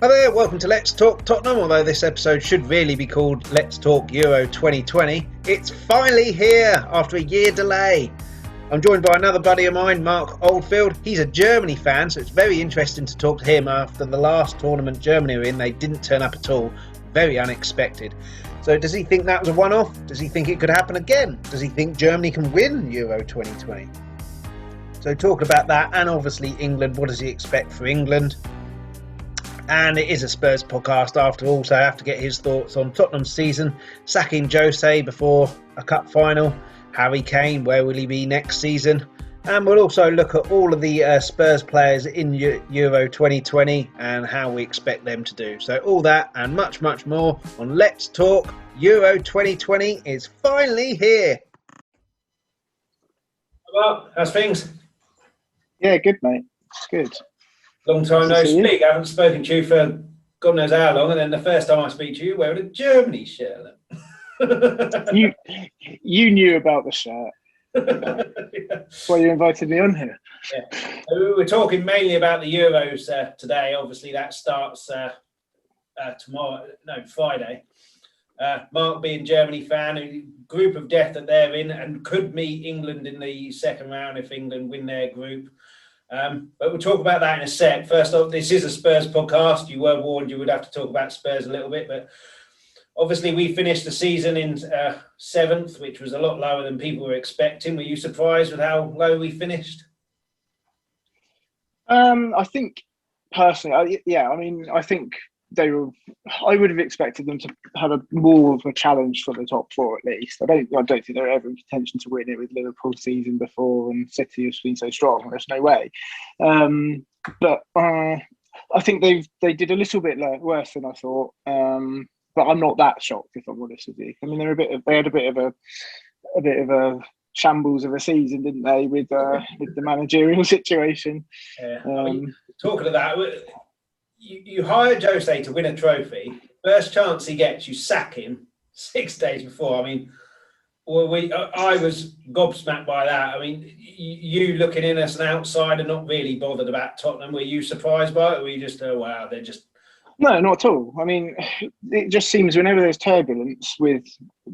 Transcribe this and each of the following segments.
Hi there, welcome to Let's Talk Tottenham, although this episode should really be called Let's Talk Euro 2020. It's finally here after a year delay. I'm joined by another buddy of mine, Mark Oldfield. He's a Germany fan, so it's very interesting to talk to him after the last tournament Germany were in. They didn't turn up at all. Very unexpected. So does he think that was a one-off? Does he think it could happen again? Does he think Germany can win Euro 2020? So talking about that, and obviously England, what does he expect for England? And it is a Spurs podcast after all, so I have to get his thoughts on Tottenham's season, sacking Jose before a cup final, Harry Kane, where will he be next season? And we'll also look at all of the Spurs players in Euro 2020 and how we expect them to do. So all that and much, much more on Let's Talk Euro 2020 is finally here. Well, how's things? Yeah, good, mate. It's good. Long time no speak. I haven't spoken to you for God knows how long, and then the first time I speak to you, wearing a Germany shirt. you knew about the shirt. That's why you invited me on here. Yeah. We're talking mainly about the Euros today. Obviously, that starts Friday. Mark being Germany fan, a group of death that they're in, and could meet England in the second round if England win their group. But we'll talk about that in a sec. First off, this is a Spurs podcast. You were warned you would have to talk about Spurs a little bit, but obviously we finished the season in 7th, which was a lot lower than people were expecting. Were you surprised with how low we finished? I think personally, I think they were. I would have expected them to have a more of a challenge for the top four at least. I don't think they were ever in contention to win it with Liverpool's season before and City has been so strong. There's no way. But I think they did a little bit worse than I thought. But I'm not that shocked, if I'm honest with you. I mean, they had a bit of a shambles of a season, didn't they, with the managerial situation? Yeah. Talking of that. You hire Jose to win a trophy. First chance he gets, you sack him 6 days before. I mean, I was gobsmacked by that. I mean, you looking in as an outsider, not really bothered about Tottenham. Were you surprised by it, or were you just, wow, they're just... No, not at all. I mean, it just seems whenever there's turbulence with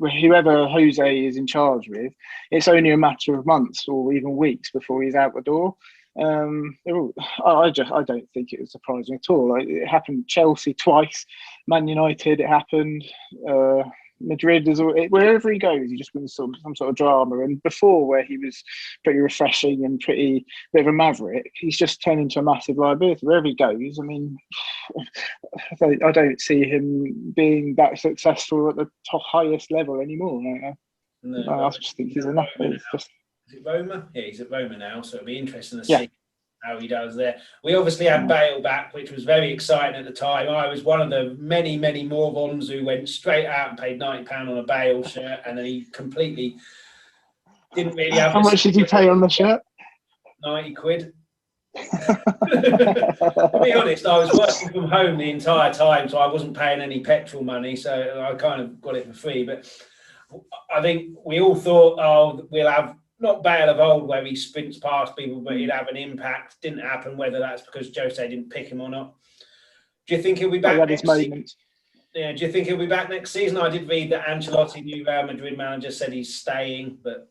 whoever Jose is in charge with, it's only a matter of months or even weeks before he's out the door. I don't think it was surprising at all. It happened Chelsea twice, Man United. It happened Madrid as well. Wherever he goes, he just wins some sort of drama. And before, where he was pretty refreshing and pretty bit of a maverick, he's just turned into a massive liability. Wherever he goes, I mean, I don't see him being that successful at the highest level anymore. I just think he's enough. It's just. Is it Roma? Yeah, he's at Roma now, so it'll be interesting to see how he does there. We obviously had Bale back, which was very exciting at the time. I was one of the many, many morons who went straight out and paid £90 on a Bale shirt, and then he completely didn't really have... How much did you pay on the shirt? 90 quid. To be honest, I was working from home the entire time, so I wasn't paying any petrol money, so I kind of got it for free. But I think we all thought, we'll have... not Bale of old, where he sprints past people, but he'd have an impact. Didn't happen, whether that's because Jose didn't pick him or not. Do you think he'll be back next season? Yeah, do you think he'll be back next season? I did read that Ancelotti, new Real Madrid manager, said he's staying, but,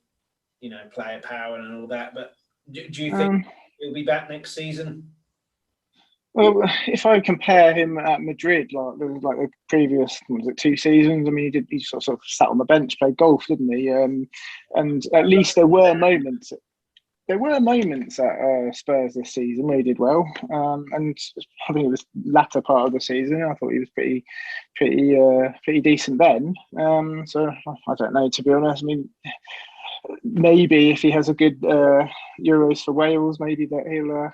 player power and all that. But do you think he'll be back next season? Well, if I compare him at Madrid, like the previous 2 seasons, I mean, he sort of sat on the bench, played golf, didn't he? And at least there were moments. There were moments at Spurs this season where he did well, and I think it was the latter part of the season. I thought he was pretty decent then. So I don't know, to be honest. I mean, maybe if he has a good Euros for Wales, maybe that he'll.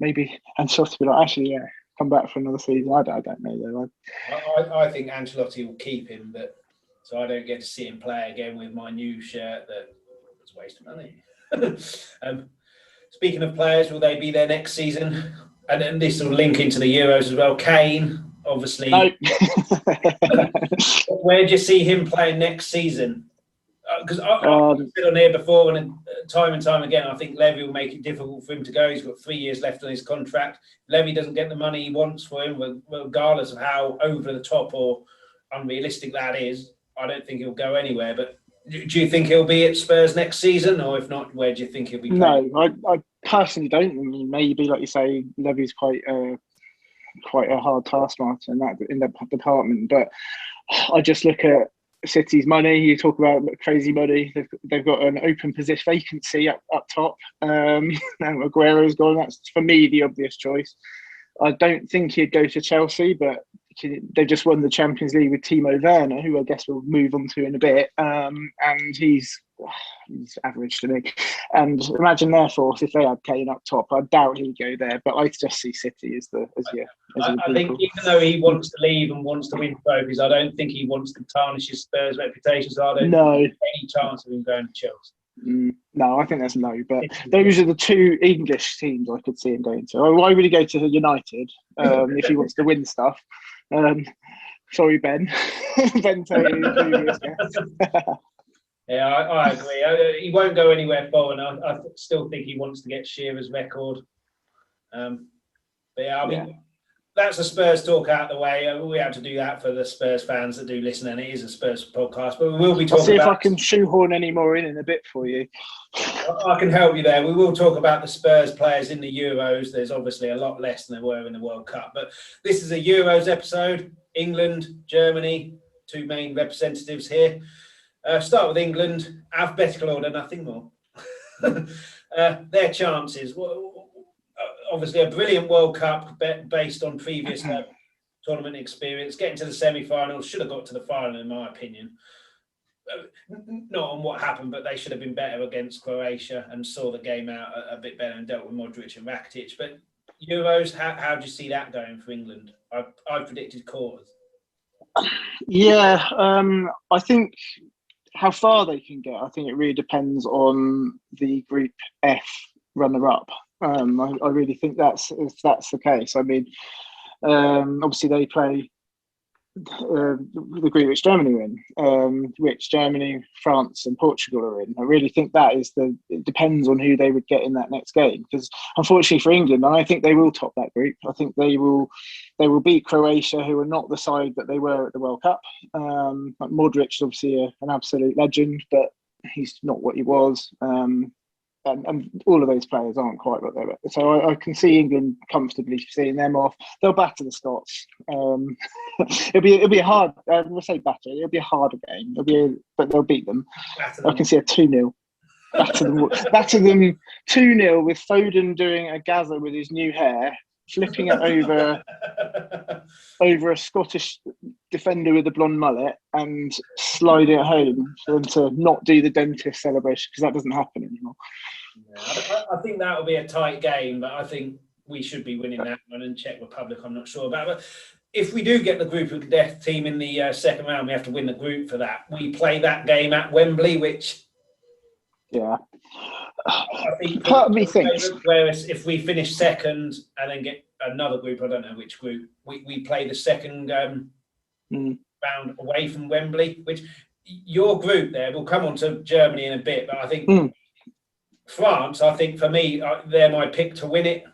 Maybe Ancelotti will be like, actually, come back for another season. I don't know though. I think Ancelotti will keep him, but so I don't get to see him play again with my new shirt. That was a waste of money. Speaking of players, will they be there next season? And then this will link into the Euros as well. Kane, obviously. No. Where do you see him playing next season? because I've been on here before, and time again, I think Levy will make it difficult for him to go. He's got 3 years left on his contract. Levy doesn't get the money he wants for him, regardless of how over the top or unrealistic that is. I don't think he'll go anywhere. But do you think he'll be at Spurs next season, or if not, where do you think he'll be playing? No, I personally don't. I mean, maybe, like you say, Levy's quite a hard taskmaster in that department, but I just look at City's money. You talk about crazy money. They've got an open position vacancy up top. Now Aguero's gone. That's for me the obvious choice. I don't think he'd go to Chelsea, but they just won the Champions League with Timo Werner, who I guess we'll move on to in a bit. And he's average to me. And imagine, therefore, if they had Kane up top, I doubt he'd go there. But I just see City as I think even though he wants to leave and wants to win trophies, I don't think he wants to tarnish his Spurs reputation. So I don't think there's any chance of him going to Chelsea. No, I think that's low. But those are the two English teams I could see him going to. Why would he go to United if he wants to win stuff? Sorry, Ben. Ben, tell you previous guest. Yeah, I agree. He won't go anywhere forward. I still think he wants to get Shearer's record. But yeah, I mean, that's a Spurs talk out the way. We have to do that for the Spurs fans that do listen, and it is a Spurs podcast. But we will be talking. I'll see if I can shoehorn any more in a bit for you. I can help you there. We will talk about the Spurs players in the Euros. There's obviously a lot less than there were in the World Cup. But this is a Euros episode. England, Germany, two main representatives here. Start with England. Alphabetical order, nothing more. Their chances. Obviously, a brilliant World Cup based on previous tournament experience. Getting to the semi-finals, should have got to the final, in my opinion. Not on what happened, but they should have been better against Croatia and saw the game out a bit better and dealt with Modric and Rakitic. But Euros, how do you see that going for England? I predicted quarters. Yeah, I think how far they can get, I think it really depends on the Group F runner-up. I really think that's the case. I mean, obviously they play the group which Germany are in, which Germany, France, and Portugal are in. I really think it depends on who they would get in that next game. Because unfortunately for England, I think they will top that group. I think they will beat Croatia, who are not the side that they were at the World Cup. Modric is obviously an absolute legend, but he's not what he was. And all of those players aren't quite what they were. So I can see England comfortably seeing them off. They'll batter the Scots. It'll be a hard. We'll say batter. It'll be a harder game. But they'll beat them. I can see a 2-0. Batter them 2-0 with Foden doing a gather with his new hair, flipping it over a Scottish defender with a blonde mullet and sliding it home for them to not do the dentist celebration, because that doesn't happen anymore. Yeah, I think that will be a tight game, but I think we should be winning that one. And Czech Republic, I'm not sure about. But if we do get the group of death team in the second round, we have to win the group for that. We play that game at Wembley, which I think part of me thinks. Whereas if we finish second and then get another group, I don't know which group, we play the second round away from Wembley, which your group there, we'll come on to Germany in a bit, but I think France, I think for me, they're my pick to win it.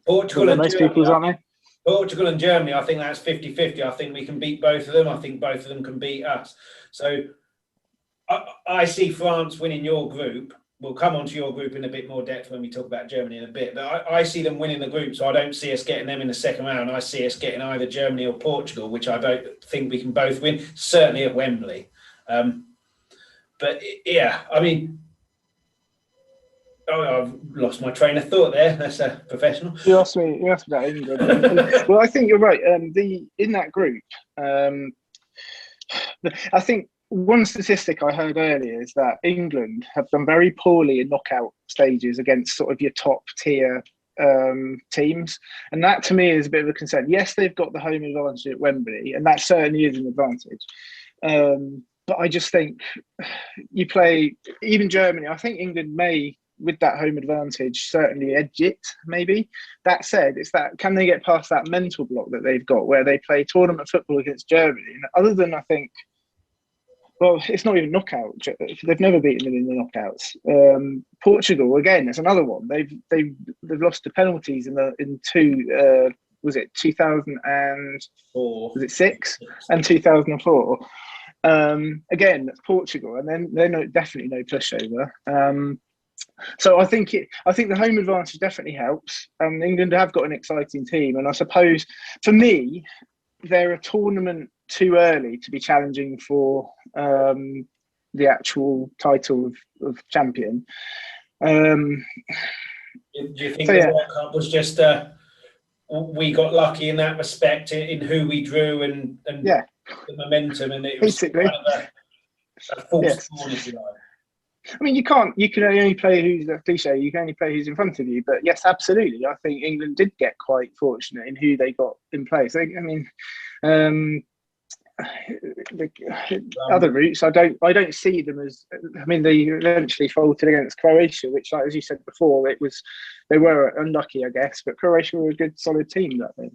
Portugal and most Germany, people's, aren't they? Portugal and Germany, I think that's 50-50. I think we can beat both of them. I think both of them can beat us. So I see France winning your group. We'll come on to your group in a bit more depth when we talk about Germany in a bit. But I see them winning the group, so I don't see us getting them in the second round. I see us getting either Germany or Portugal, which I think we can both win, certainly at Wembley. But yeah, I mean, I've lost my train of thought there. That's a professional. You asked me about England. Well, I think you're right. In that group, I think one statistic I heard earlier is that England have done very poorly in knockout stages against sort of your top tier teams, and that to me is a bit of a concern. Yes, they've got the home advantage at Wembley, and that certainly is an advantage. But I just think you play even Germany. I think England may, with that home advantage, certainly edge it, maybe. That said, it's that, can they get past that mental block that they've got where they play tournament football against Germany? And other than, I think, Well, it's not even knockout. They've never beaten them in the knockouts. Portugal again. There's another one. They've lost to penalties in two. Was it 2004? Was it 6 and 2004? Again, that's Portugal, and then they're definitely no pushover. So I think the home advantage definitely helps. England have got an exciting team, and I suppose for me, they're a tournament too early to be challenging for the actual title of champion. Do you think the World Cup was just we got lucky in that respect in who we drew and the momentum, and it was kind of a false dawn, if you like? I mean, you can only play who's a cliche. You can only play who's in front of you. But yes, absolutely. I think England did get quite fortunate in who they got in place. I mean, the other routes, I don't see them as. I mean, they eventually faltered against Croatia, which, like, as you said before, they were unlucky, I guess. But Croatia were a good, solid team that day.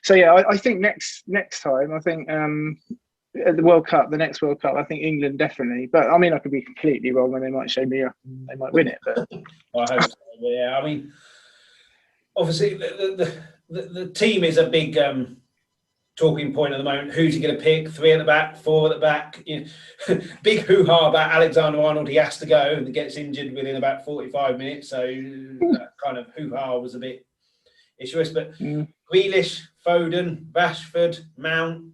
So yeah, I think next time, I think. At the World Cup, the next World Cup, I think England definitely. But I mean, I could be completely wrong, and they might show me they might win it. But I hope so. Yeah, I mean, obviously the team is a big talking point at the moment. Who's he going to pick? 3 at the back, 4 at the back. You know, big hoo-ha about Alexander-Arnold. He has to go and gets injured within about 45 minutes. So that kind of hoo-ha was a bit issuous. But Grealish, Foden, Rashford, Mount.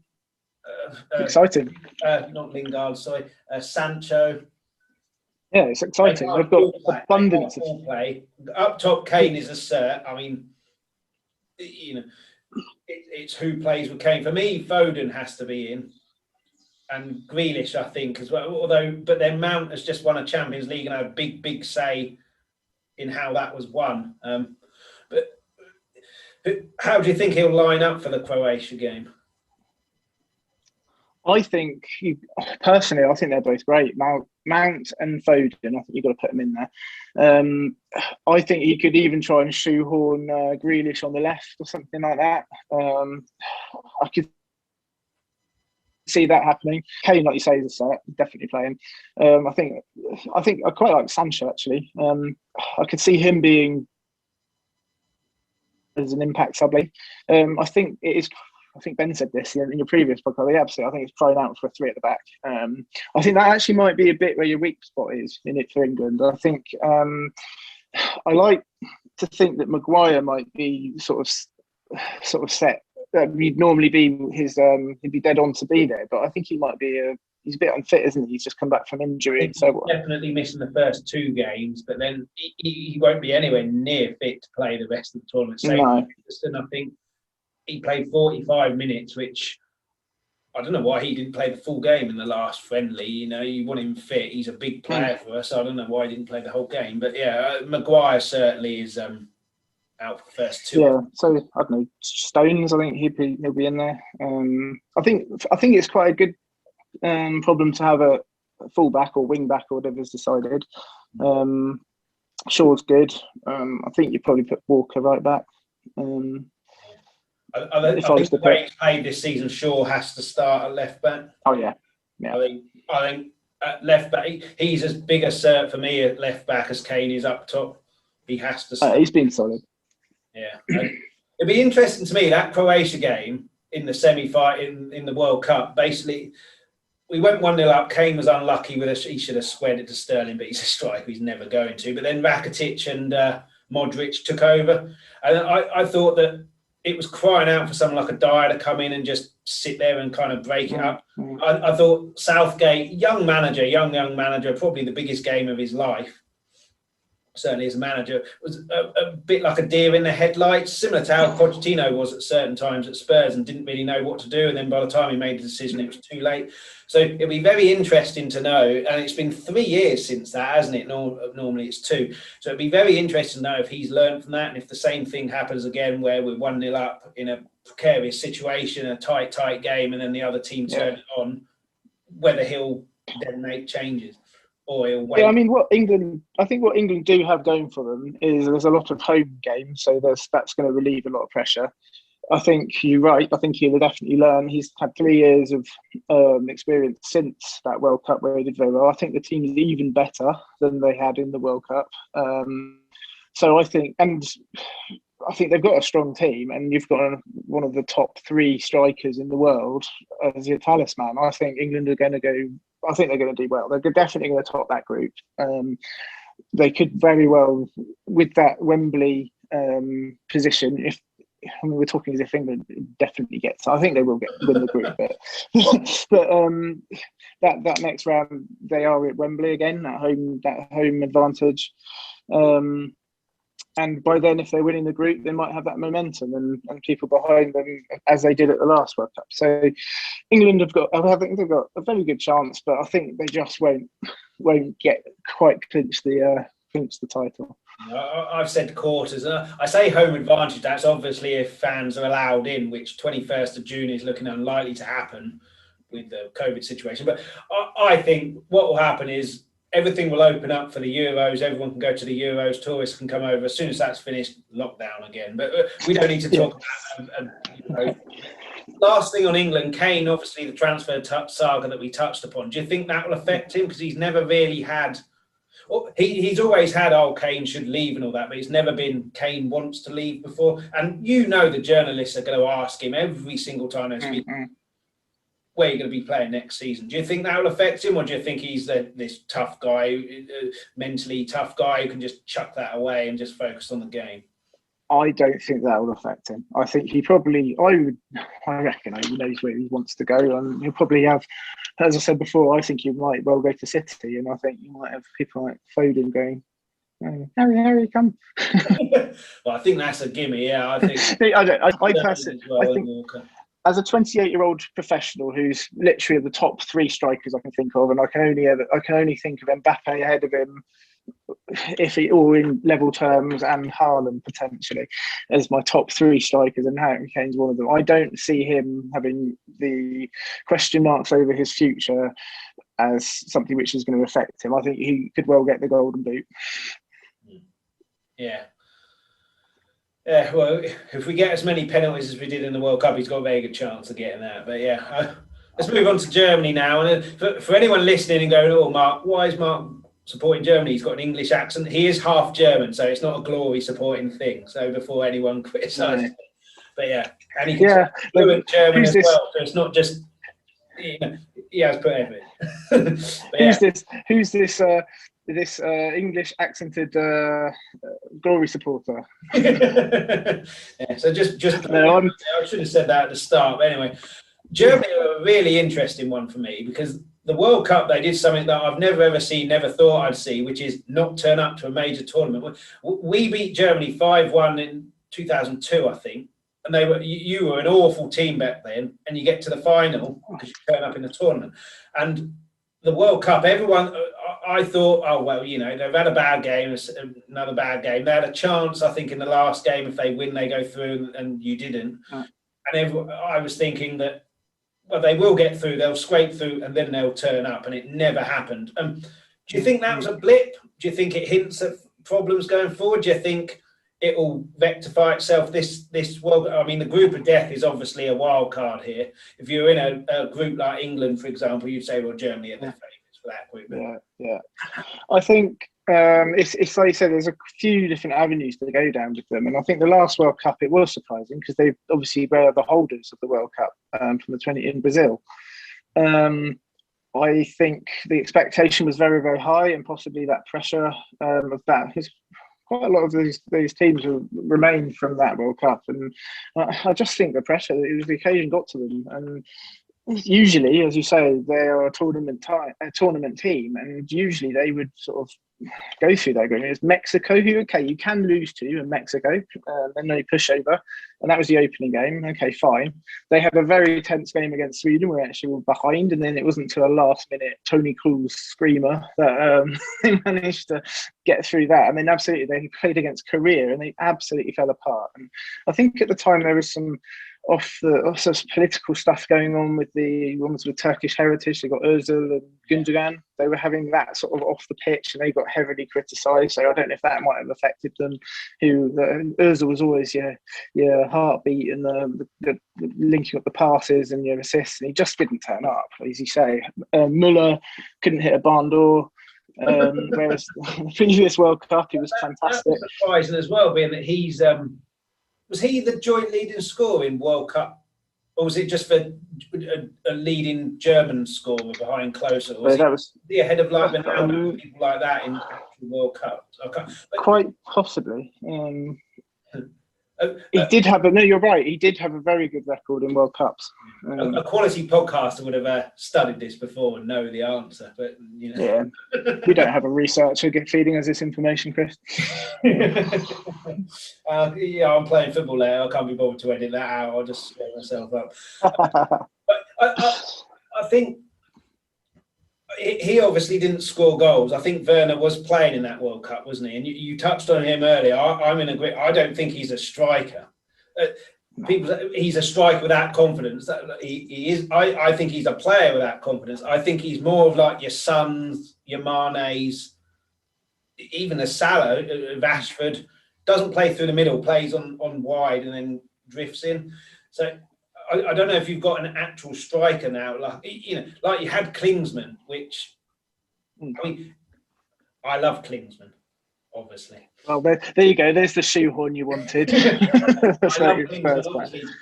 Exciting. Not Lingard, sorry. Sancho. Yeah, it's exciting. They've got abundance of play. Up top, Kane is a cert. I mean, you know, it's who plays with Kane. For me, Foden has to be in, and Grealish, I think, as well. But then Mount has just won a Champions League and had a big say in how that was won. But how do you think he'll line up for the Croatia game? I think personally, I think they're both great. Mount and Foden. I think you've got to put them in there. I think he could even try and shoehorn Grealish on the left or something like that. I could see that happening. Kane, like you say, is a set, definitely playing. I think I quite like Sancho actually. I could see him being as an impact sub. I think it is. I think Ben said this in your previous podcast. Yeah, absolutely. I think it's crying out for a 3 at the back. I think that actually might be a bit where your weak spot is in it for England. I think I like to think that Maguire might be sort of set. He'd normally be he'd be dead on to be there, but I think he might be he's a bit unfit, isn't he? He's just come back from injury and so on. Definitely missing the first 2 games, but then he won't be anywhere near fit to play the rest of the tournament. And I think he played 45 minutes, which I don't know why he didn't play the full game in the last friendly. You know, you want him fit. He's a big player for us. So I don't know why he didn't play the whole game. But yeah, Maguire certainly is out for the first 2. Yeah, so I don't know, Stones. I think he'll be in there. I think it's quite a good problem to have a full back or wing back or whatever's decided. Shaw's good. I think you probably put Walker right back. I think the way he's played this season, Shaw has to start at left back. Oh yeah. I think at left back, he's as big a cert for me at left back as Kane is up top. He has to start. He's been solid. Yeah, it'd be interesting to me that Croatia game in the semi-final in the World Cup. Basically, we went 1-0 up. Kane was unlucky with us. He should have squared it to Sterling, but he's a striker. He's never going to. But then Rakitic and Modric took over, and I thought that it was crying out for someone like a Dyer to come in and just sit there and kind of break it up. I thought Southgate, young manager, probably the biggest game of his life, certainly as a manager, was a bit like a deer in the headlights, similar to how Pochettino was at certain times at Spurs and didn't really know what to do. And then by the time he made the decision, it was too late. So it'll be very interesting to know. And it's been 3 years since that, hasn't it? Normally it's 2. So it'll be very interesting to know if he's learned from that. And if the same thing happens again, where we're 1-0 up in a precarious situation, a tight game, and then the other team turn it on, whether he'll then make changes. Yeah, I mean, what England do have going for them is there's a lot of home games, so that's going to relieve a lot of pressure. I think you're right. I think he'll definitely learn. He's had 3 years of experience since that World Cup where he did very well. I think the team is even better than they had in the World Cup. So I think they've got a strong team, and you've got one of the top 3 strikers in the world as your talisman. I think England are going to go. I think they're going to do well. They're definitely going to top that group. They could very well, with that Wembley position, if we're talking as if England definitely gets. I think they will win the group, but that next round they are at Wembley again. That home advantage. And by then, if they're winning the group, they might have that momentum and people behind them, as they did at the last World Cup. So England I think they've got a very good chance, but I think they just won't get quite clinch the title. I've said quarters. I say home advantage. That's obviously if fans are allowed in, which 21st of June is looking unlikely to happen with the COVID situation. But I think what will happen is everything will open up for the Euros. Everyone can go to the Euros. Tourists can come over. As soon as that's finished, lockdown again. But we don't need to talk about Last thing on England, Kane, obviously the transfer saga that we touched upon. Do you think that will affect him? Because he's never really had... Well, he's always had, Kane should leave and all that, but it's never been Kane wants to leave before. And the journalists are going to ask him every single time they speak, where you're going to be playing next season. Do you think that will affect him, or do you think he's this tough guy, mentally tough guy who can just chuck that away and just focus on the game? I don't think that will affect him. I think he probably, I reckon he knows where he wants to go, and he'll probably have, as I said before, I think he might well go to City, and I think you might have people like Foden going, Harry, come. Well, I think that's a gimme. Yeah, I think. I personally, I think, as a 28-year-old professional who's literally the top 3 strikers I can think of, and I can only think of Mbappe ahead of him, or in level terms, and Haaland potentially as my top 3 strikers, and Harry Kane's one of them. I don't see him having the question marks over his future as something which is going to affect him. I think he could well get the Golden Boot. Yeah. Yeah, well, if we get as many penalties as we did in the World Cup, he's got a very good chance of getting that. But yeah, let's move on to Germany now. And for anyone listening and going, "Oh, Mark, why is Mark supporting Germany? He's got an English accent." He is half German, so it's not a glory supporting thing. So before anyone criticises, but yeah, and he can fluent German as well. So it's not just he has put everything. Who's this English accented glory supporter? Yeah, so just no, I should have said that at the start. But anyway, Germany are a really interesting one for me, because the World Cup, they did something that I've never ever seen, never thought I'd see, which is not turn up to a major tournament. We beat Germany 5-1 in 2002, I think, and you were an awful team back then, and you get to the final because you turn up in the tournament. And the World Cup, everyone, I thought, they've had a bad game, another bad game. They had a chance, I think, in the last game. If they win, they go through, and you didn't. And I was thinking that, well, they will get through, they'll scrape through, and then they'll turn up, and it never happened. Do you think that was a blip? Do you think it hints at problems going forward? Do you think it will rectify itself this World Cup? I mean, the group of death is obviously a wild card here. If you're in a group like England, for example, you'd say, well, Germany are the favourites for that group. Yeah. I think it's like you said, there's a few different avenues to go down with them, and I think the last World Cup, it was surprising because they obviously were the holders of the World Cup from the 20 in Brazil. I think the expectation was very, very high, and possibly that pressure of that has quite a lot of these teams have remained from that World Cup, and I just think the pressure, the occasion got to them. And usually, as you say, they are a tournament team, and usually they would sort of go through that group. It's Mexico, you can lose to in Mexico, then they push over, and that was the opening game. Okay, fine. They had a very tense game against Sweden, where actually were behind, and then it wasn't until a last minute Tony Kroos screamer that they managed to get through that. And then absolutely they played against Korea, and they absolutely fell apart. And I think at the time there was some some political stuff going on with the ones with Turkish heritage. They got Özil and Gundogan. They were having that sort of off the pitch, and they got heavily criticised. So I don't know if that might have affected them. Özil was always your heartbeat and the linking up the passes and your assists, and he just didn't turn up, as you say. Muller couldn't hit a barn door. Whereas the previous World Cup, he was fantastic. That was surprising as well, being that he's was he the joint leading scorer in World Cup, or was it just for a leading German scorer behind Klose? Was he ahead of like Ronaldo, people like that in the World Cup? Quite possibly. He did have you're right. He did have a very good record in World Cups. A quality podcaster would have studied this before and know the answer, but yeah, we don't have a researcher feeding us this information, Chris. Yeah, I'm playing football there. I can't be bothered to edit that out. I'll just screw myself up. But I think he obviously didn't score goals. I think Werner was playing in that World Cup, wasn't he? And you touched on him earlier. I'm in agreement. I don't think he's a striker. He's a striker without confidence. He is. I think he's a player without confidence. I think he's more of like your Sons, your Mane's, even the Salah, Rashford. Doesn't play through the middle, plays on wide and then drifts in. So I don't know if you've got an actual striker now, like you had Klinsmann, which I love Klinsmann, obviously. Well, there you go. There's the shoehorn you wanted.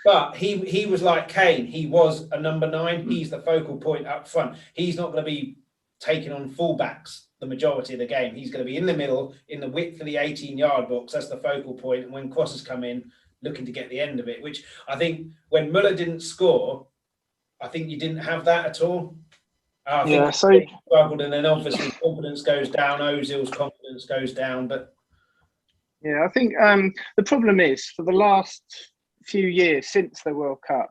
But he was like Kane. He was a number 9. He's the focal point up front. He's not going to be taking on fullbacks the majority of the game. He's going to be in the middle, in the width of the 18-yard box. That's the focal point. And when crosses come in, looking to get the end of it, which I think when Muller didn't score, I think you didn't have that at all. I think he struggled, and then obviously confidence goes down, Ozil's confidence goes down. But yeah, I think the problem is for the last few years since the World Cup,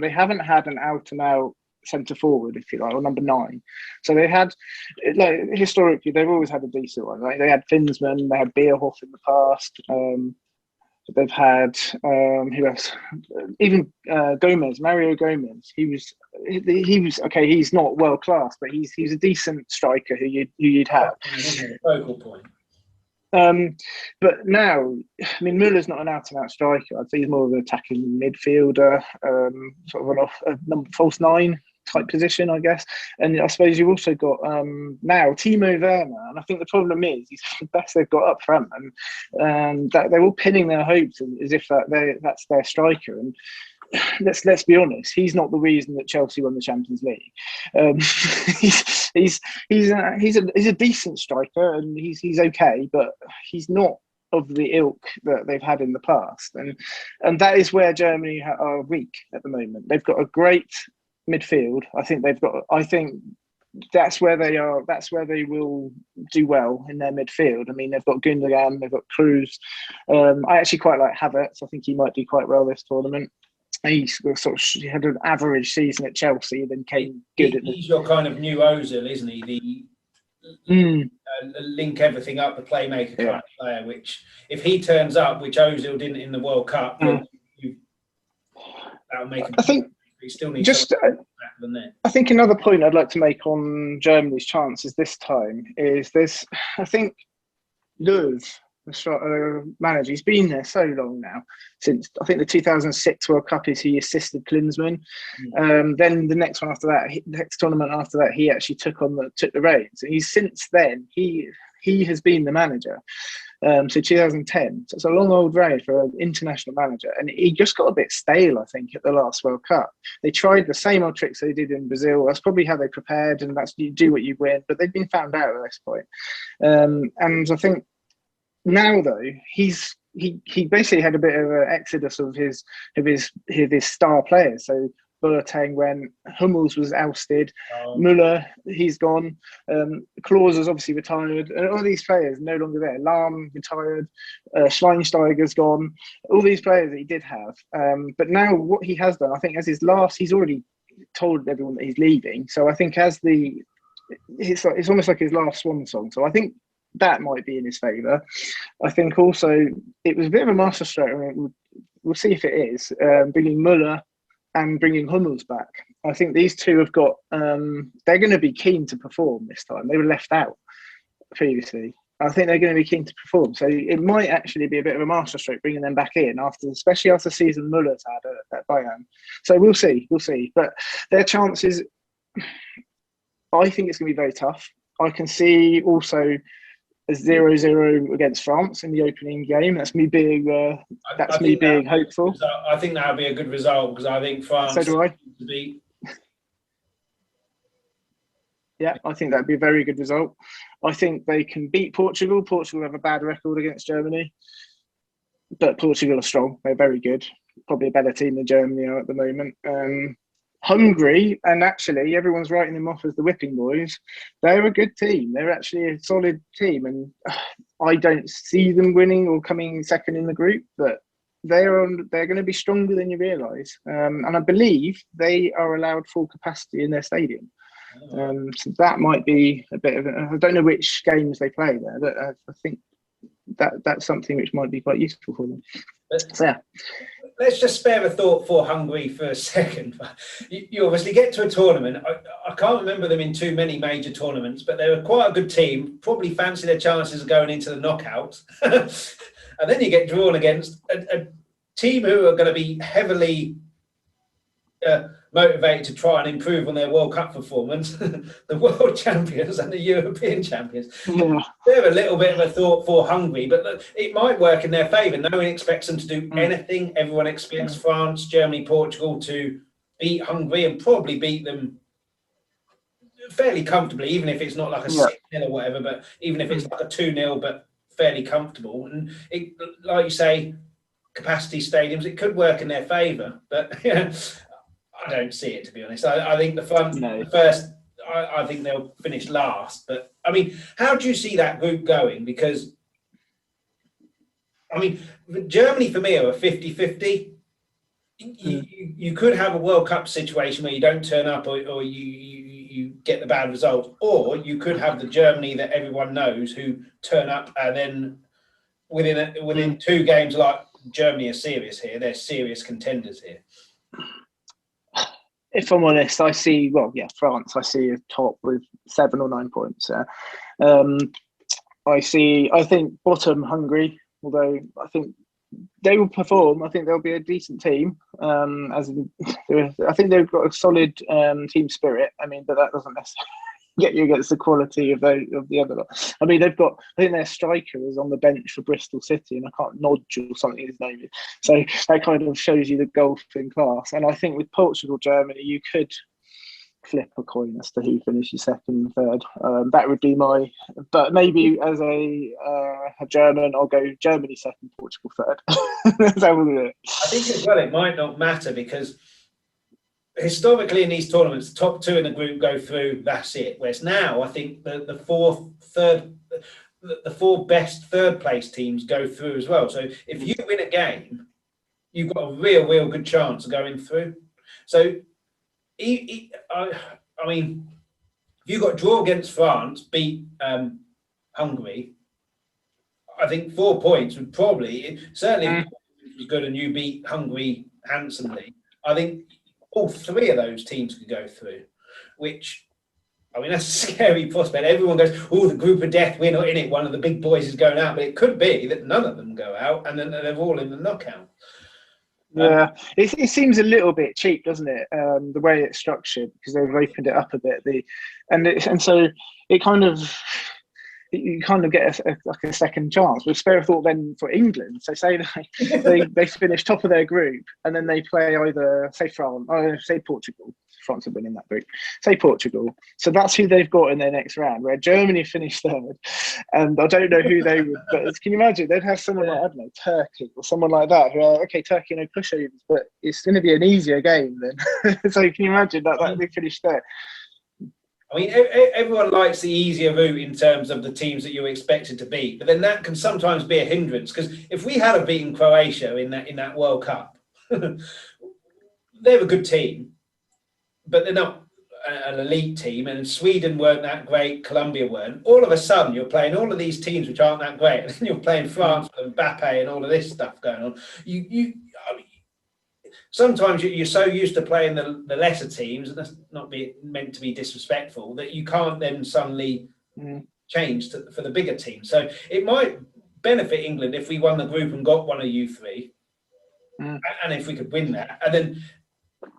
they haven't had an out-and-out centre forward, if you like, or number 9. So they had, like, historically, they've always had a decent one. Right? They had Klinsmann, they had Bierhoff in the past. They've had who else? Even Gomez, Mario Gomez. He was okay. He's not world class, but he's a decent striker who you'd have. Focal point. But now, I mean, Muller's not an out-and-out striker. I'd say he's more of an attacking midfielder, sort of a false 9 type position, I guess. And I suppose you've also got now Timo Werner, and I think the problem is he's the best they've got up front, and that they're all pinning their hopes as if that's their striker. And let's be honest, he's not the reason that Chelsea won the Champions League. He's a decent striker, and he's okay, but he's not of the ilk that they've had in the past, and that is where Germany are weak at the moment. They've got a great midfield. I think that's where they are. That's where they will do well in their midfield. I mean, they've got Gundogan, they've got Kroos. I actually quite like Havertz. I think he might do quite well this tournament. He had an average season at Chelsea, then came good. He's your kind of new Ozil, isn't he? Link everything up, the playmaker kind of player. Which, if he turns up, which Ozil didn't in the World Cup, that'll make him. I think. Still needs than that. I think another point I'd like to make on Germany's chances this time is I think Löw, the manager, he's been there so long now, since I think the 2006 World Cup is he assisted Klinsmann. Then the next one after that, next tournament after that, he actually took the reins. And since then he has been the manager. So 2010. So it's a long old road for an international manager. And he just got a bit stale, I think, at the last World Cup. They tried the same old tricks they did in Brazil. That's probably how they prepared, and that's you do what you win. But they've been found out at this point. And I think now, though, he basically had a bit of an exodus of his star players. So Boateng went, Hummels was ousted, Müller, he's gone, Klose is obviously retired, and all these players no longer there. Lahm retired, Schweinsteiger's gone, all these players that he did have. But now what he has done, I think, as he's already told everyone that he's leaving. So I think it's almost like his last swan song. So I think that might be in his favour. I think also it was a bit of a masterstroke. I mean, we'll see if it is bringing Muller and bringing Hummels back. I think these two have got. They're going to be keen to perform this time. They were left out previously. I think they're going to be keen to perform. So it might actually be a bit of a masterstroke bringing them back in especially after the season Muller's had at Bayern. So we'll see. But their chances, I think it's going to be very tough. I can see also a 0-0 against France in the opening game. That's me being hopeful. I think that would be a good result because I think France. So do I. To beat. Yeah, I think that'd be a very good result. I think they can beat Portugal. Portugal have a bad record against Germany, but Portugal are strong. They're very good. Probably a better team than Germany are at the moment. Hungary, and actually everyone's writing them off as the whipping boys. They're a good team. They're actually a solid team, and I don't see them winning or coming second in the group, but they're going to be stronger than you realise. And I believe they are allowed full capacity in their stadium. So that might be a bit of I don't know which games they play there, but I think that's something which might be quite useful for them. So, yeah. Let's just spare a thought for Hungary for a second. You obviously get to a tournament. I can't remember them in too many major tournaments, but they were quite a good team. Probably fancy their chances of going into the knockouts. And then you get drawn against a team who are going to be heavily motivated to try and improve on their World Cup performance, the world champions and the European champions. Yeah. They're a little bit of a thought for Hungary, but it might work in their favour. No one expects them to do anything. Everyone expects France, Germany, Portugal to beat Hungary and probably beat them fairly comfortably, even if it's not like a 6-0 or whatever, but even if it's like a 2-0, but fairly comfortable. And it, like you say, capacity stadiums, it could work in their favour, but yeah. I don't see it, to be honest. I think the first, I think they'll finish last. But, I mean, how do you see that group going? Because, I mean, Germany, for me, are a 50-50. You could have a World Cup situation where you don't turn up or you get the bad results. Or you could have the Germany that everyone knows who turn up and then within 2 games, like Germany are serious here. They're serious contenders here. If I'm honest, I see, France, I see a top with 7 or 9 points. I think bottom Hungary, although I think they will perform. I think they'll be a decent team. I think they've got a solid team spirit. I mean, but that doesn't necessarily get you against the quality of the other lot. I mean, I think their striker is on the bench for Bristol City, and I can't Nodge or something his name is. So that kind of shows you the golf in class. And I think with Portugal, Germany, you could flip a coin as to who finishes second and third. That would be but maybe as a German, I'll go Germany second, Portugal third. That's how we'll do it. I think as well, it might not matter because historically in these tournaments, the top 2 in the group go through, that's it. Whereas now, I think the 4 best third place teams go through as well. So if you win a game, you've got a real good chance of going through. So, I mean, if you got a draw against France, beat Hungary, I think 4 points would probably, certainly if it was good and you beat Hungary handsomely, I think all 3 of those teams could go through, which, I mean, that's a scary prospect. Everyone goes, the group of death, we're not in it. One of the big boys is going out. But it could be that none of them go out and then they're all in the knockout. Yeah, it seems a little bit cheap, doesn't it? The way it's structured, because they've opened it up a bit. And so it kind of... You kind of get a second chance. With spare thought then for England. So say they finish top of their group and then they play either say France, say Portugal. France are winning that group. Say Portugal. So that's who they've got in their next round. Where Germany finished third, and I don't know who they would. But can you imagine? They'd have someone like, I don't know, Turkey or someone like that. Who are Turkey no pushovers, but it's going to be an easier game then. So can you imagine that they finished third? I mean, everyone likes the easier route in terms of the teams that you're expected to beat, but then that can sometimes be a hindrance because if we had a beaten Croatia in that World Cup, they're a good team, but they're not an elite team, and Sweden weren't that great, Colombia weren't. All of a sudden, you're playing all of these teams which aren't that great, and then you're playing France with Mbappe and all of this stuff going on. I mean, sometimes you're so used to playing the lesser teams, and that's not meant to be disrespectful, that you can't then suddenly change for the bigger team. So it might benefit England if we won the group and got one of you three, and if we could win that. And then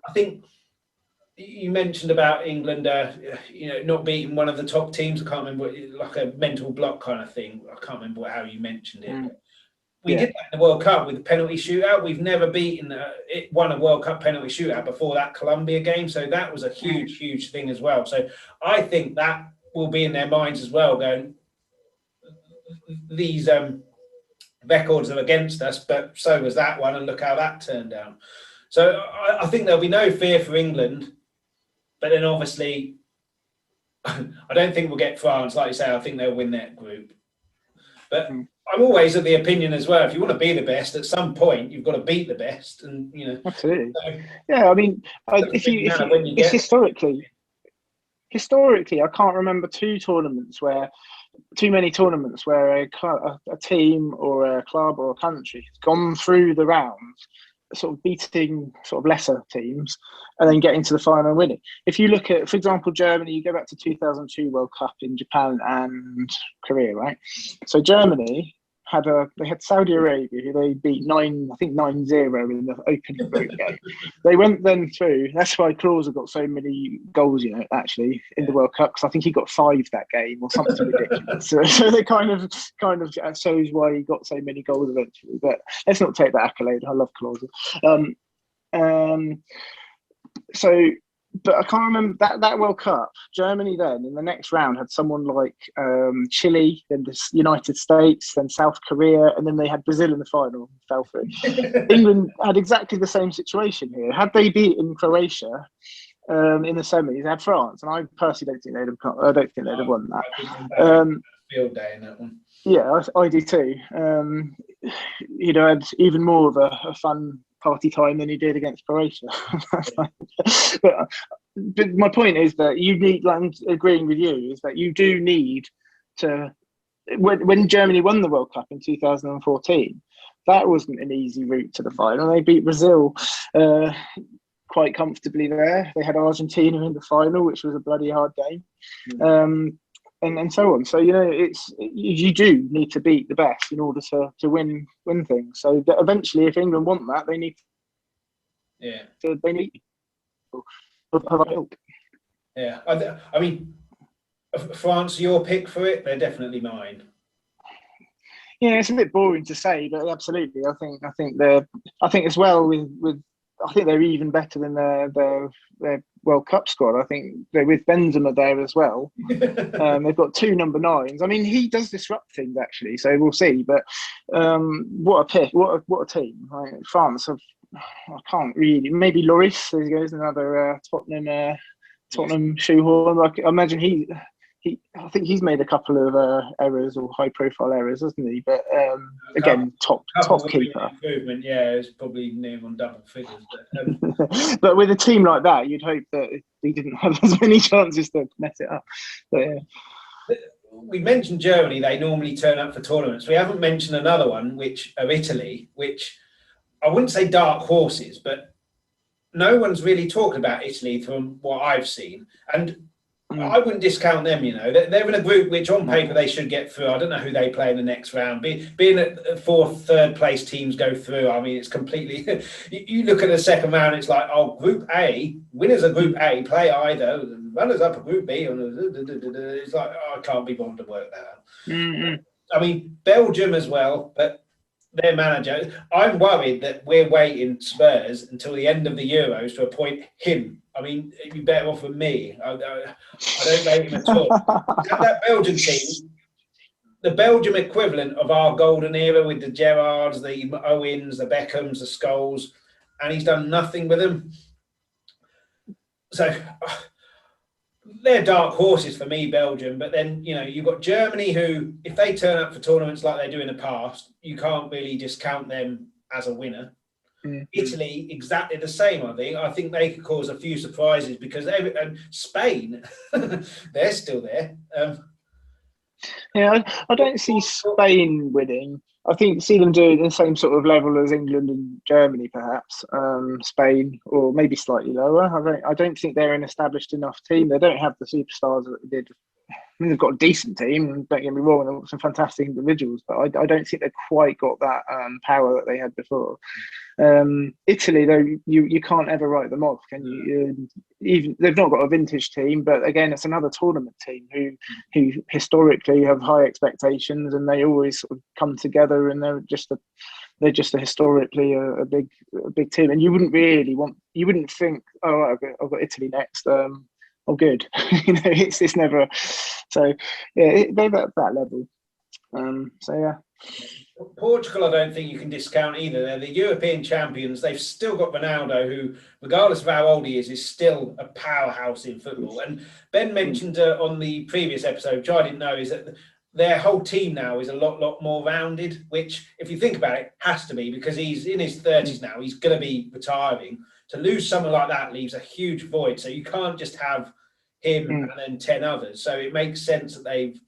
I think you mentioned about England, not beating one of the top teams. I can't remember, like a mental block kind of thing. I can't remember how you mentioned it. We did that in the World Cup with the penalty shootout. We've never won a World Cup penalty shootout before that Colombia game. So that was a huge, huge thing as well. So I think that will be in their minds as well, going, these records are against us, but so was that one, and look how that turned out. So I think there'll be no fear for England. But then obviously, I don't think we'll get France. Like you say, I think they'll win that group. But I'm always of the opinion as well, if you want to be the best, at some point you've got to beat the best. And absolutely. So, I mean, if historically, I can't remember too many tournaments where a team or a club or a country has gone through the rounds, sort of beating sort of lesser teams and then getting to the final and winning. If you look at, for example, Germany, you go back to 2002 World Cup in Japan and Korea, right? So Germany had Saudi Arabia, who they beat 9-0 in the opening group game. They went then through. That's why Klose got so many goals, actually in the World Cup, because I think he got 5 that game or something ridiculous. So they kind of shows why he got so many goals eventually. But let's not take that accolade. I love Klose. But I can't remember that World Cup. Germany then in the next round had someone like Chile, then the United States, then South Korea, and then they had Brazil in the final. Fell through. England had exactly the same situation here. Had they beaten Croatia in the semis, they had France, and I personally don't think they'd have won that. Field day in that one. Yeah, I do too. He'd had even more of a fun party time than he did against Croatia. but my point is that you need, like, I'm agreeing with you, is that you do need to. When Germany won the World Cup in 2014, that wasn't an easy route to the final. They beat Brazil quite comfortably there. They had Argentina in the final, which was a bloody hard game. And so on. So you do need to beat the best in order to win things. So that eventually, if England want that, they need. They need. Yeah, I mean, France, your pick for it? They're definitely mine. Yeah, it's a bit boring to say, but absolutely, I think as well with. I think they're even better than their World Cup squad. I think they're with Benzema there as well. They've got 2 number 9s. I mean, he does disrupt things actually, so we'll see. But what a pick! What a team! France I can't really. Maybe Lloris. There goes another Tottenham shoehorn. Like, I imagine I think he's made a couple of errors or high-profile errors, hasn't he? But again, top keeper. Improvement, yeah, it's probably near on double figures. But, but with a team like that, you'd hope that he didn't have as many chances to mess it up. But, yeah. We mentioned Germany; they normally turn up for tournaments. We haven't mentioned another one, which are Italy, which I wouldn't say dark horses, but no one's really talking about Italy from what I've seen, and I wouldn't discount them. They're in a group which on paper they should get through. I don't know who they play in the next round. Being at 4th, 3rd place teams go through, I mean, it's completely. You look at the second round, it's like, Group A, winners of Group A play either, runners up of Group B. It's like, I can't be bothered to work that out. I mean, Belgium as well, but their manager. I'm worried that we're waiting, Spurs, until the end of the Euros to appoint him. I mean, you'd be better off with me. I don't rate him at all. That Belgian team, the Belgium equivalent of our golden era with the Gerrards, the Owens, the Beckhams, the Scholes, and he's done nothing with them. So they're dark horses for me, Belgium. But then, you've got Germany, who, if they turn up for tournaments like they do in the past, you can't really discount them as a winner. Italy, exactly the same, I think. I think they could cause a few surprises because Spain, they're still there. I don't see Spain winning. I think see them doing the same sort of level as England and Germany, perhaps. Spain, or maybe slightly lower. I don't think they're an established enough team. They don't have the superstars that they did. I mean, they've got a decent team. Don't get me wrong, they've got some fantastic individuals, but I don't think they've quite got that power that they had before. Italy, though, you can't ever write them off, can you? Even they've not got a vintage team, but again, it's another tournament team who historically have high expectations, and they always sort of come together, and they're just historically a big team. And you wouldn't think, oh, I've got Italy next. Oh, good. It's never. So yeah, they're at that level. So yeah. Portugal, I don't think you can discount either. They're the European champions. They've still got Ronaldo, who, regardless of how old he is still a powerhouse in football. And Ben mentioned on the previous episode, which I didn't know, is that their whole team now is a lot more rounded, which, if you think about it, has to be, because he's in his 30s now. He's going to be retiring. To lose someone like that leaves a huge void. So you can't just have him and then 10 others. So it makes sense that they've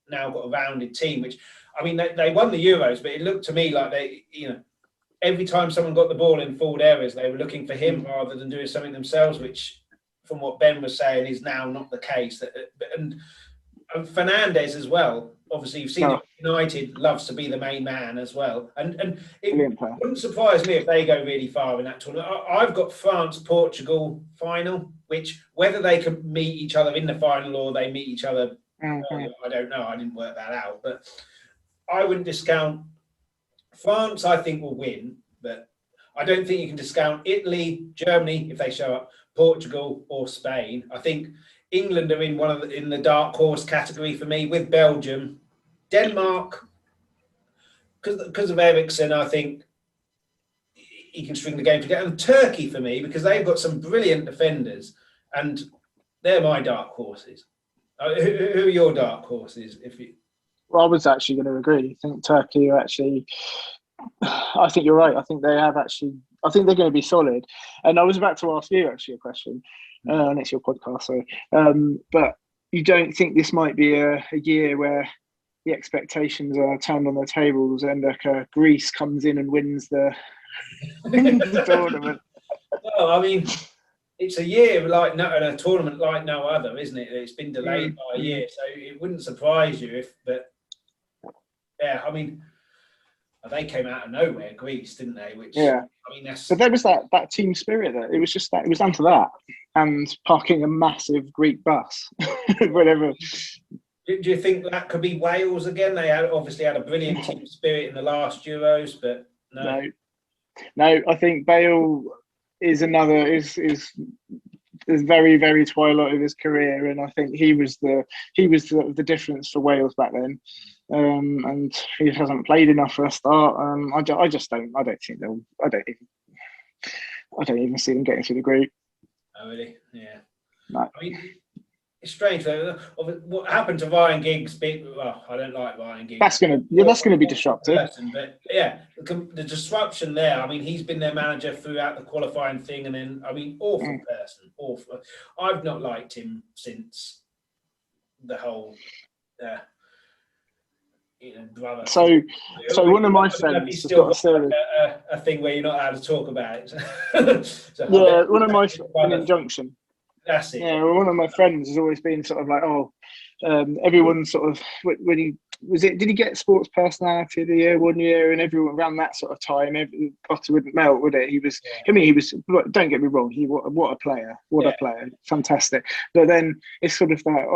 now got a rounded team, which, I mean, they won the Euros, but it looked to me like they, every time someone got the ball in forward areas, they were looking for him rather than doing something themselves, which, from what Ben was saying, is now not the case. And Fernandes as well. Obviously, you've seen United loves to be the main man as well. And it wouldn't surprise me if they go really far in that tournament. I've got France-Portugal final, which whether they can meet each other in the final or they meet each other, I don't know. I didn't work that out. But I wouldn't discount France. I think will win, but I don't think you can discount Italy, Germany if they show up, Portugal or Spain. I think England are in the dark horse category for me, with Belgium, Denmark, because of Eriksen. I think he can string the game together. And Turkey for me, because they've got some brilliant defenders, and they're my dark horses. Who are your dark horses? Well, I was actually going to agree. I think Turkey are actually. I think you're right. I think they have actually. I think they're going to be solid. And I was about to ask you actually a question. And it's your podcast, so. But you don't think this might be a year where the expectations are turned on the tables and Greece comes in and wins the tournament? Well, I mean, it's a year like a tournament like no other, isn't it? It's been delayed by a year, so it wouldn't surprise you but yeah, I mean, they came out of nowhere, Greece, didn't they? Which I mean, but there was that team spirit. That it was just that it was down to that and parking a massive Greek bus, whatever. Do you think that could be Wales again? They obviously had a brilliant team spirit in the last Euros, but no. I think Bale is very, very twilight of his career, and I think he was the difference for Wales back then. And he hasn't played enough for a start. I don't even see them getting through the group. Oh really? Yeah. No. I mean, it's strange though. What happened to Ryan Giggs? Well, I don't like Ryan Giggs. That's gonna be disruptive. But yeah, the disruption there. I mean, he's been their manager throughout the qualifying thing, and then awful person, awful. I've not liked him since the whole. Brother. So one of my friends has got a theory. A thing where you're not allowed to talk about it. So one of my an injunction. That's it. Yeah, one of my friends has always been sort of like, everyone sort of when he did he get sports personality of the year one year, and everyone around that sort of time, butter wouldn't melt, would it? He was. I mean, he was. Don't get me wrong. What a player! A player! Fantastic. But then it's sort of that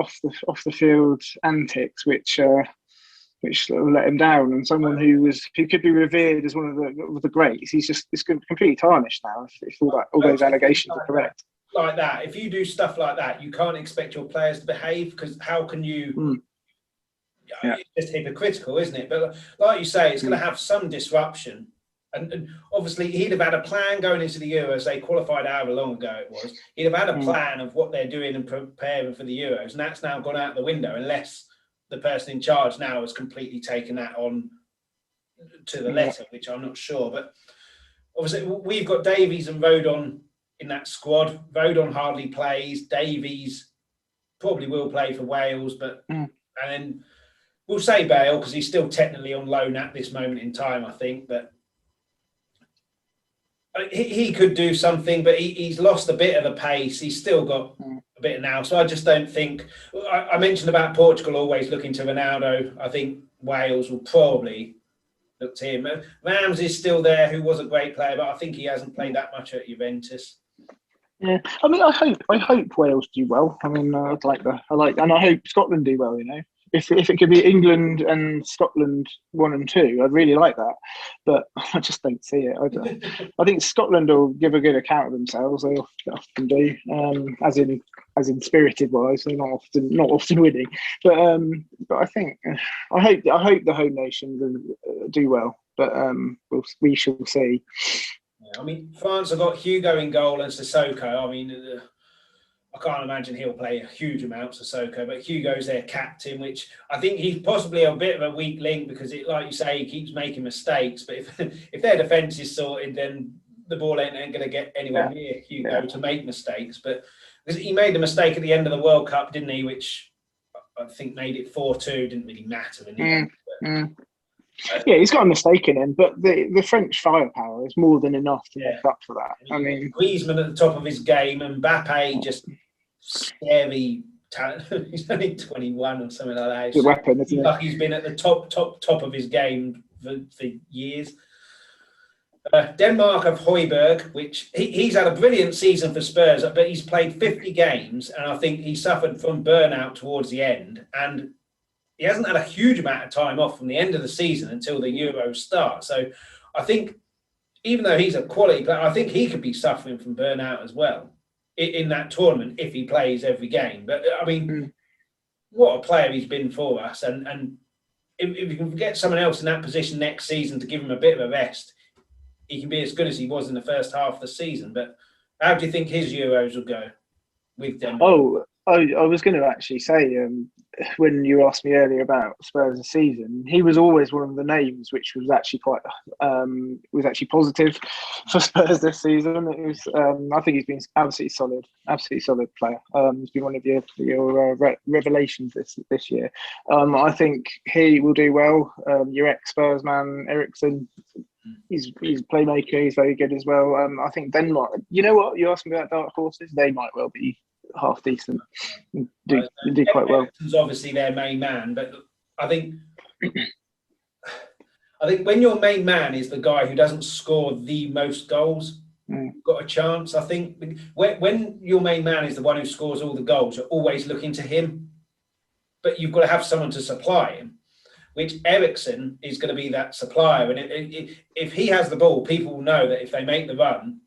off the field antics, which sort of let him down, and someone who could be revered as one of the greats. It's completely tarnished now. If all those allegations are correct. Like that, if you do stuff like that, you can't expect your players to behave, because how can you? It's just hypocritical, isn't it? But like you say, it's going to have some disruption, and obviously he'd have had a plan going into the Euros. They qualified however long ago it was. He'd have had a plan of what they're doing and preparing for the Euros, and that's now gone out the window unless the person in charge now has completely taken that on to the letter, which I'm not sure. But obviously we've got Davies and Rodon in that squad. Rodon hardly plays. Davies probably will play for Wales, but and then we'll say Bale because he's still technically on loan at this moment in time, I think. But he could do something, but he's lost a bit of the pace. He's still got a bit now. So I just don't think... I mentioned about Portugal always looking to Ronaldo. I think Wales will probably look to him. Rams is still there, who was a great player, but I think he hasn't played that much at Juventus. Yeah, I mean, I hope Wales do well. I mean, and I hope Scotland do well. You know, if it could be England and Scotland 1 and 2, I'd really like that. But I just don't see it. I think Scotland will give a good account of themselves. They often do, as in spirited wise. They're not often winning. But I think I hope the home nations do well. But we shall see. I mean, France have got Hugo in goal and Sissoko. I mean, I can't imagine he'll play a huge amount, Sissoko, but Hugo's their captain, which I think he's possibly a bit of a weak link because, like you say, he keeps making mistakes. But if their defence is sorted, then the ball ain't going to get anywhere near Hugo to make mistakes. But because he made a mistake at the end of the World Cup, didn't he? Which I think made it 4-2. Didn't really matter in the end. Yeah, he's got a mistake in him, but the French firepower is more than enough to make up for that. I mean, Griezmann at the top of his game, and Mbappe just scary talent. He's only 21 or something like that. It's a weapon, isn't it? He's been at the top of his game for years. Denmark have Højbjerg, which he's had a brilliant season for Spurs, but he's played 50 games, and I think he suffered from burnout towards the end, and he hasn't had a huge amount of time off from the end of the season until the Euros start. So I think even though he's a quality player, I think he could be suffering from burnout as well in that tournament if he plays every game. But I mean, what a player he's been for us. And if you can get someone else in that position next season to give him a bit of a rest, he can be as good as he was in the first half of the season. But how do you think his Euros will go with Denmark? I was going to actually say, when you asked me earlier about Spurs this season, he was always one of the names which was actually quite positive for Spurs this season. It was, I think he's been absolutely solid player. He's been one of your revelations this year. I think he will do well. Your ex-Spurs man, Eriksen, he's a playmaker. He's very good as well. I think Denmark. You know what? You asked me about dark horses. They might well be half decent. Do quite well. He's obviously their main man, but I think when your main man is the guy who doesn't score the most goals, you've got a chance. I think when your main man is the one who scores all the goals, you're always looking to him, but you've got to have someone to supply him, which Eriksen is going to be that supplier. And if he has the ball, people will know that if they make the run,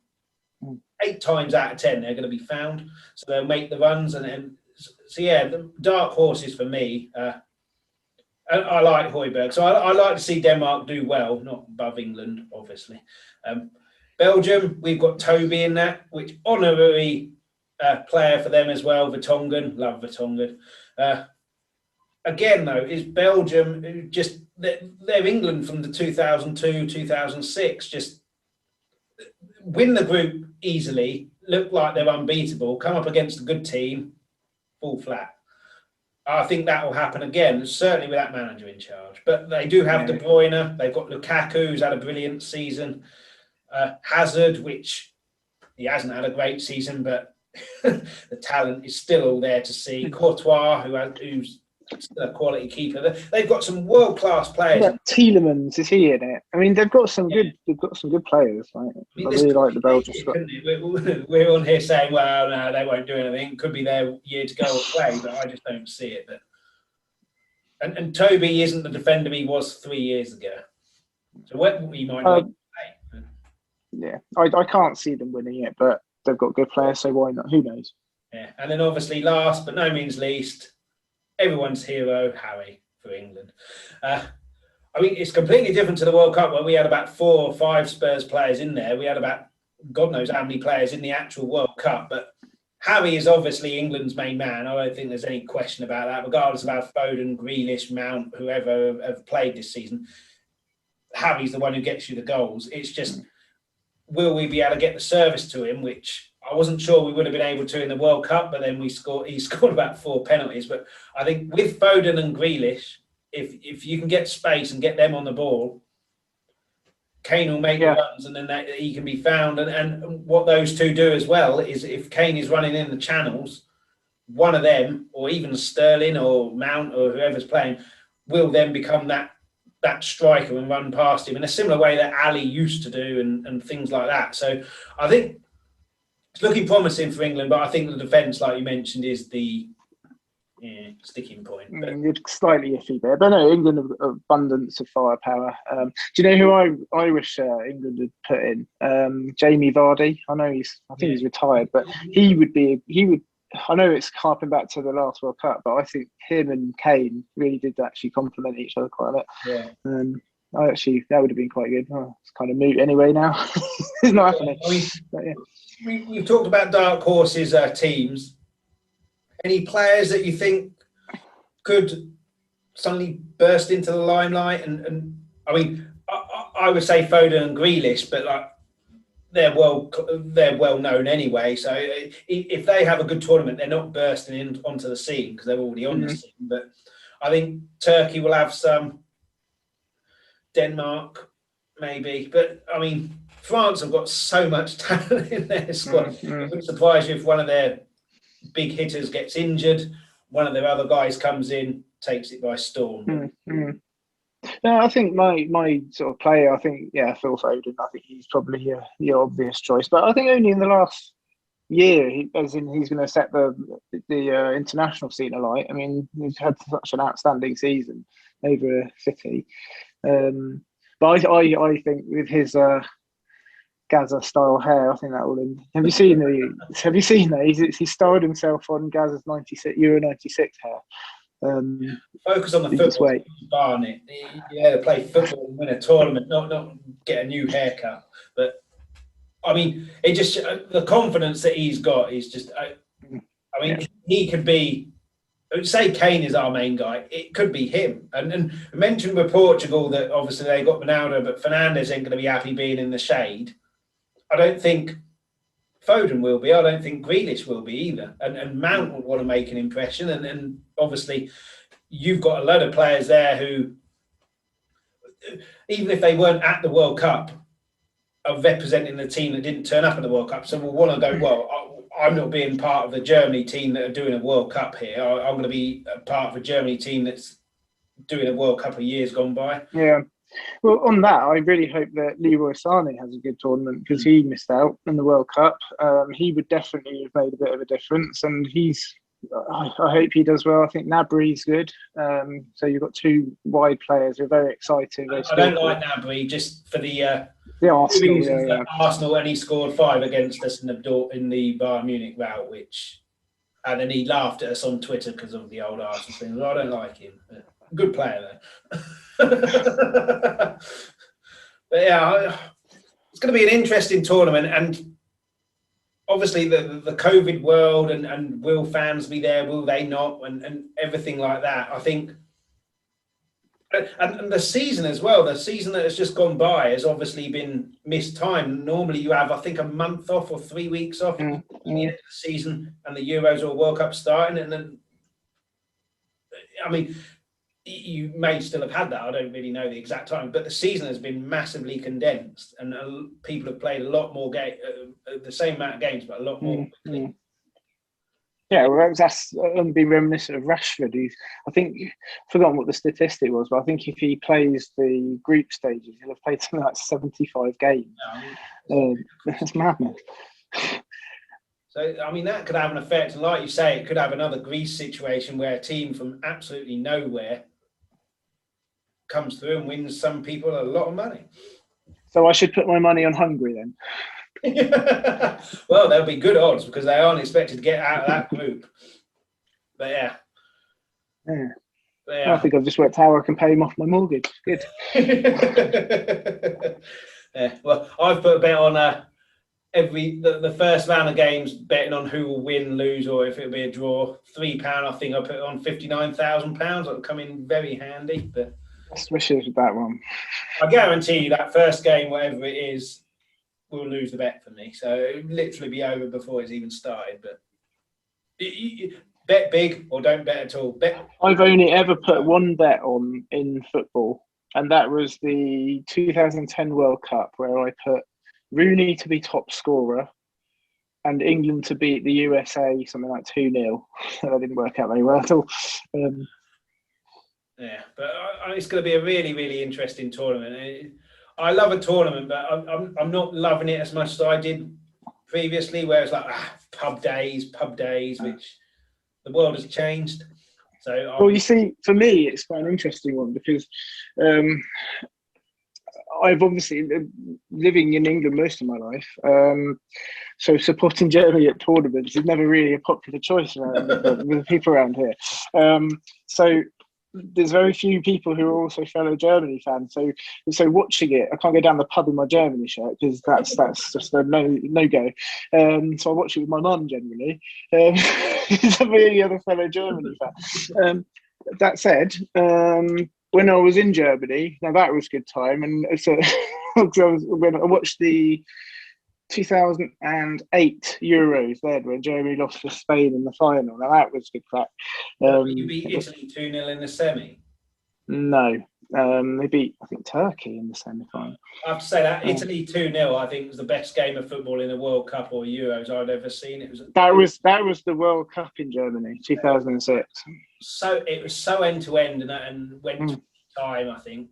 8 times out of 10 they're going to be found, so they'll make the runs. And so yeah, the dark horses for me. I like Højbjerg, so I like to see Denmark do well, not above England, obviously. Belgium, we've got Toby in that, which honorary player for them as well. Vertonghen, love Vertonghen. Again, though, is Belgium just they're England from the 2002-2006, just win the group easily, look like they're unbeatable, come up against a good team, fall flat. I think that will happen again, certainly with that manager in charge. But they do have De Bruyne, they've got Lukaku, who's had a brilliant season, Hazard, which he hasn't had a great season, but the talent is still all there to see. Courtois, who's still a quality keeper. They've got some world-class players. Yeah, Tielemans, is he in it? I mean, they've got some good players. Right? I really like the Belgian squad. We're on here saying, well, no, they won't do anything. Could be their year to go or play, but I just don't see it. But and Toby isn't the defender he was 3 years ago. So what he might not play. Yeah, I can't see them winning it, but they've got good players, so why not? Who knows? Yeah, and then obviously last but no means least, everyone's hero, Harry, for England. I mean, it's completely different to the World Cup where we had about 4 or 5 Spurs players in there. We had about God knows how many players in the actual World Cup. But Harry is obviously England's main man. I don't think there's any question about that, regardless of how Foden, Grealish, Mount, whoever have played this season. Harry's the one who gets you the goals. It's just will we be able to get the service to him, which I wasn't sure we would have been able to in the World Cup, but then he scored about 4 penalties. But I think with Foden and Grealish, if you can get space and get them on the ball, Kane will make the runs, and then he can be found. And what those two do as well is if Kane is running in the channels, one of them, or even Sterling or Mount or whoever's playing, will then become that striker and run past him in a similar way that Ali used to do and things like that. So I think it's looking promising for England, but I think the defence, like you mentioned, is the sticking point. You're slightly iffy there, but no, England have abundance of firepower. Do you know who I wish England had put in? Jamie Vardy. I think he's retired, but he would. I know it's harping back to the last World Cup, but I think him and Kane really did actually complement each other quite a lot. Yeah. That would have been quite good. Oh, it's kind of moot anyway now. It's not happening. We've talked about dark horses teams. Any players that you think could suddenly burst into the limelight? And I mean, I would say Foden and Grealish, but like they're well known anyway. So if they have a good tournament, they're not bursting onto the scene because they're already on the scene. But I think Turkey will have some. Denmark, maybe. But I mean, France have got so much talent in their squad. It wouldn't surprise you if one of their big hitters gets injured, one of their other guys comes in, takes it by storm. No, I think my sort of player, Phil Foden. I think he's probably the obvious choice. But I think only in the last year, he's going to set the international scene alight. I mean, he's had such an outstanding season over City. But I think with his Gaza style hair, I think that will. Have you seen that? He styled himself on Gaza's Euro 96 hair. Focus on the football, Barnett. To play football and win a tournament, not get a new haircut. But I mean, it just the confidence that he's got is just. He could be. Say Kane is our main guy. It could be him. And we mentioned with Portugal that obviously they got Ronaldo, but Fernandes ain't going to be happy being in the shade. I don't think Foden will be. I don't think Grealish will be either. And Mount will want to make an impression. And obviously you've got a load of players there who, even if they weren't at the World Cup, are representing the team that didn't turn up at the World Cup. So we'll want to go, I'm not being part of the Germany team that are doing a World Cup here. I'm going to be a part of a Germany team that's doing a World Cup of years gone by. Yeah. Well, on that, I really hope that Leroy Sané has a good tournament because he missed out in the World Cup. He would definitely have made a bit of a difference, and I hope he does well. I think Gnabry's good. So you've got two wide players who are very exciting. I don't like Gnabry just for the Arsenal, Arsenal, and he scored 5 against us in the Bayern Munich route, and then he laughed at us on Twitter because of the old Arsenal thing. Well, I don't like him. Good player though. But yeah, it's going to be an interesting tournament, and obviously the COVID world and will fans be there? Will they not? And everything like that. I think. And the season as well, the season that has just gone by has obviously been mistimed. Normally you have, I think, a month off or 3 weeks off at the end of the season and the Euros or World Cup starting. And then, I mean, you may still have had that. I don't really know the exact time, but the season has been massively condensed and people have played a lot more the same amount of games, but a lot more. Yeah, well, that's be reminiscent of Rashford. I think I've forgotten what the statistic was, but I think if he plays the group stages, he'll have played something like 75 games. That's madness. So, I mean, that could have an effect. And like you say, it could have another Greece situation where a team from absolutely nowhere comes through and wins some people a lot of money. So I should put my money on Hungary then? Well, there'll be good odds because they aren't expected to get out of that group. But yeah. I think I've just worked out how I can pay him off my mortgage. Good. Yeah. Well, I've put a bet on the first round of games, betting on who will win, lose, or if it'll be a draw. £3. I think I put it on £59,000. That'll come in very handy. But best wishes with that one. I guarantee you that first game, whatever it is, will lose the bet for me. So it'll literally be over before it's even started. But bet big or don't bet at all. I've only ever put one bet on in football, and that was the 2010 World Cup, where I put Rooney to be top scorer and England to beat the USA something like 2-0. That didn't work out very well at all. Yeah, but it's going to be a really, really interesting tournament. I love a tournament, but I'm not loving it as much as I did previously, where it's like pub days, which the world has changed. So well, you see, for me, it's quite an interesting one because I've obviously living in England most of my life, so supporting Germany at tournaments is never really a popular choice around with people around here. So there's very few people who are also fellow Germany fans. So watching it, I can't go down the pub in my Germany shirt because that's just a no go. So I watch it with my mum generally. He's any other fellow Germany fan. That said, when I was in Germany, now that was a good time, and so when I watched the 2008 Euros there, when Germany lost to Spain in the final. Now that was good crack. You beat Italy 2-0 in the semi? No. They beat, I think, Turkey in the semi-final. I have to say that Italy 2-0, I think, was the best game of football in the World Cup or Euros I'd ever seen. That was the World Cup in Germany, 2006. So it was so end to end and went to time. I think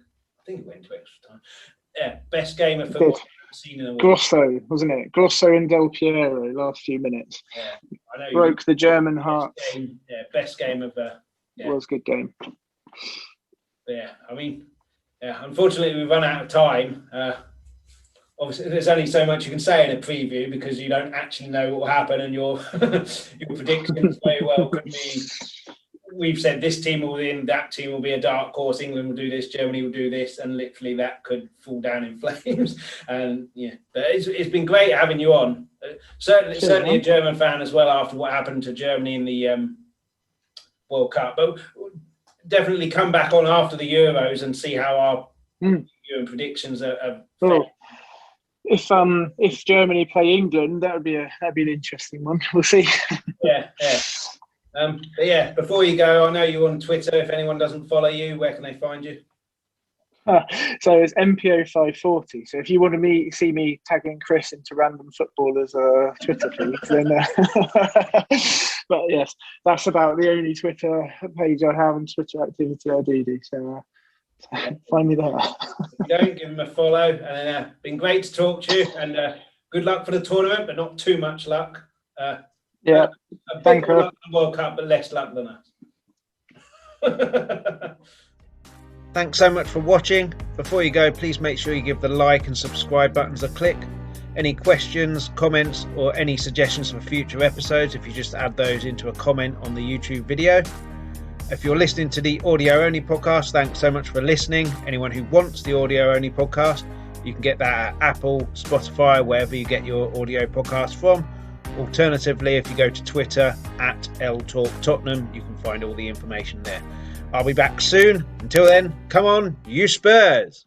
it went to extra time. Yeah, best game of football I've ever seen in the world. Grosso, wasn't it? Grosso and Del Piero, last few minutes. Yeah, I know. Broke the German heart. Best game of was a good game. Yeah, I mean, unfortunately we've run out of time. Obviously, there's only so much you can say in a preview because you don't actually know what will happen, and your predictions very well could be. We've said this team will win, that team will be a dark horse. England will do this, Germany will do this, and literally that could fall down in flames. And but it's been great having you on. Certainly a German fan as well after what happened to Germany in the World Cup, but definitely come back on after the Euros and see how our Euro predictions are. If Germany play England, that'd be an interesting one. We'll see. Yeah. But yeah, before you go, I know you're on Twitter. If anyone doesn't follow you, where can they find you? So it's MPO540. So if you want to see me tagging Chris into random footballers' Twitter feeds, then. But yes, that's about the only Twitter page I have and Twitter activity I do. So find me there. Don't give him a follow. And been great to talk to you. And good luck for the tournament, but not too much luck. Yeah, thank you. Luck in the World Cup, but less luck than us. Thanks so much for watching. Before you go, please make sure you give the like and subscribe buttons a click. Any questions, comments, or any suggestions for future episodes, if you just add those into a comment on the YouTube video. If you're listening to the audio only podcast, thanks so much for listening. Anyone who wants the audio only podcast, you can get that at Apple, Spotify, wherever you get your audio podcast from. Alternatively, if you go to Twitter at LTalkTottenham, you can find all the information there. I'll be back soon. Until then, come on, you Spurs!